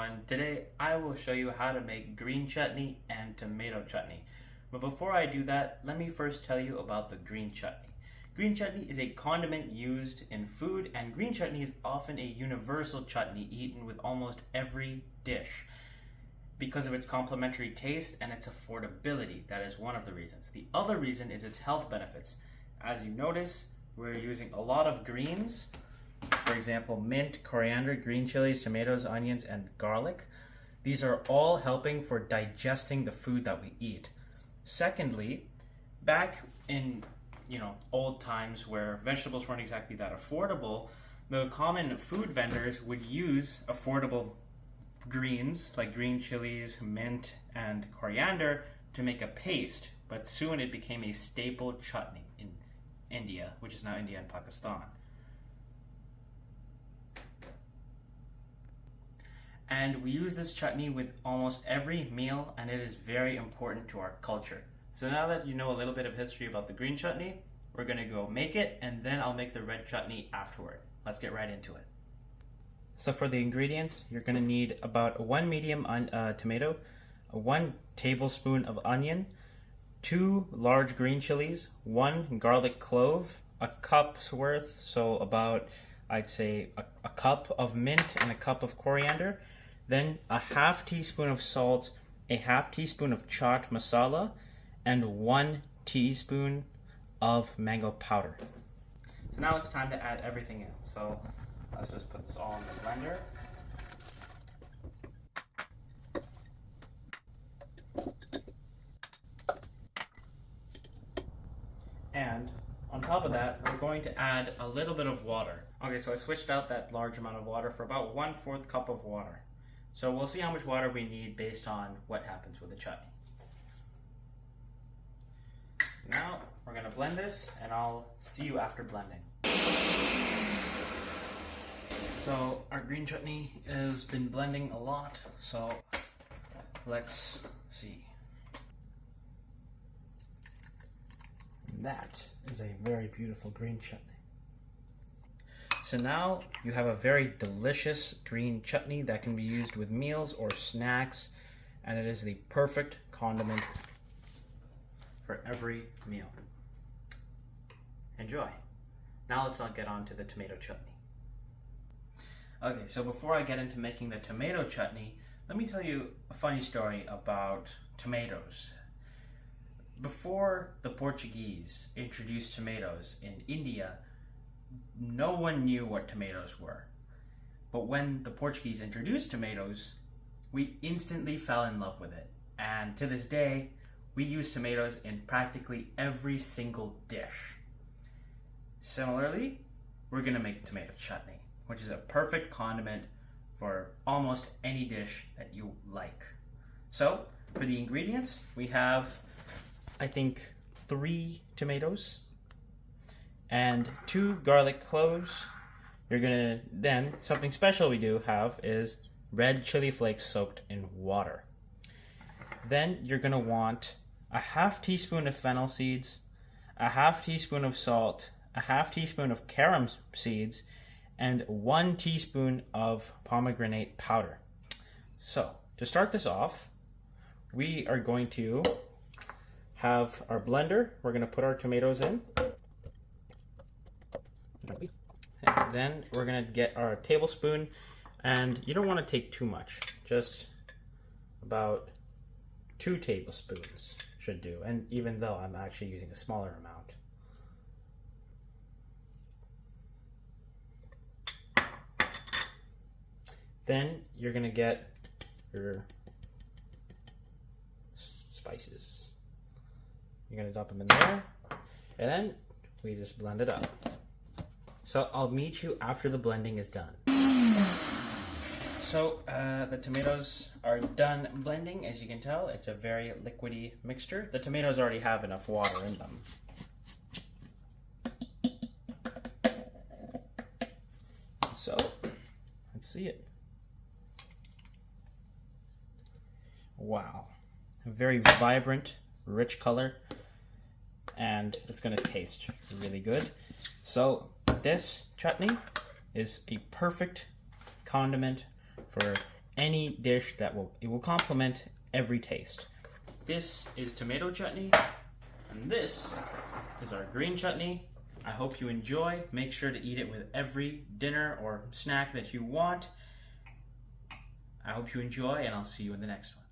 everyone. Today I will show you how to make green chutney and tomato chutney. But before I do that, let me first tell you about the green chutney. Green chutney is a condiment used in food, and green chutney is often a universal chutney eaten with almost every dish. Because of its complementary taste and its affordability, that is one of the reasons. The other reason is its health benefits. As you notice, we're using a lot of greens. For example, mint, coriander, green chilies, tomatoes, onions, and garlic. These are all helping for digesting the food that we eat. Secondly, back in old times where vegetables weren't exactly that affordable, the common food vendors would use affordable greens like green chilies, mint, and coriander to make a paste, but soon it became a staple chutney in India, which is now India and Pakistan. And we use this chutney with almost every meal, and it is very important to our culture. So now that you know a little bit of history about the green chutney, we're going to go make it, and then I'll make the red chutney afterward. Let's get right into it. So for the ingredients, you're going to need about 1 medium tomato, 1 tablespoon of onion, 2 large green chilies, 1 garlic clove, a cup's worth, so about, I'd say, a cup of mint and a cup of coriander, then a half teaspoon of salt, a half teaspoon of chaat masala, and 1 teaspoon of mango powder. So now it's time to add everything in. So let's just put this all in the blender. And on top of that, we're going to add a little bit of water. Okay, so I switched out that large amount of water for about 1/4 cup of water. So we'll see how much water we need based on what happens with the chutney. Now we're going to blend this, and I'll see you after blending. So our green chutney has been blending a lot, so let's see. That is a very beautiful green chutney. So now you have a very delicious green chutney that can be used with meals or snacks, and it is the perfect condiment for every meal. Enjoy. Now let's get on to the tomato chutney. Okay, so before I get into making the tomato chutney, let me tell you a funny story about tomatoes. Before the Portuguese introduced tomatoes in India, no one knew what tomatoes were. But when the Portuguese introduced tomatoes, we instantly fell in love with it. And to this day, we use tomatoes in practically every single dish. Similarly, we're going to make tomato chutney, which is a perfect condiment for almost any dish that you like. So, for the ingredients, we have, I think, 3 tomatoes and 2 garlic cloves. You're gonna then, something special we do have is red chili flakes soaked in water. Then you're gonna want a half teaspoon of fennel seeds, a half teaspoon of salt, a half teaspoon of carom seeds, and 1 teaspoon of pomegranate powder. So to start this off, we are going to have our blender. We're going to put our tomatoes in. And then we're going to get our tablespoon, and you don't want to take too much, just about 2 tablespoons should do. And even though I'm actually using a smaller amount. Then you're going to get your spices. You're going to dump them in there, and then we just blend it up. So I'll meet you after the blending is done. So the tomatoes are done blending. As you can tell, it's a very liquidy mixture. The tomatoes already have enough water in them. So let's see it. Wow, a very vibrant, rich color, and it's going to taste really good. So this chutney is a perfect condiment for any dish that will complement every taste. This is tomato chutney, and this is our green chutney. I hope you enjoy. Make sure to eat it with every dinner or snack that you want. I hope you enjoy, and I'll see you in the next one.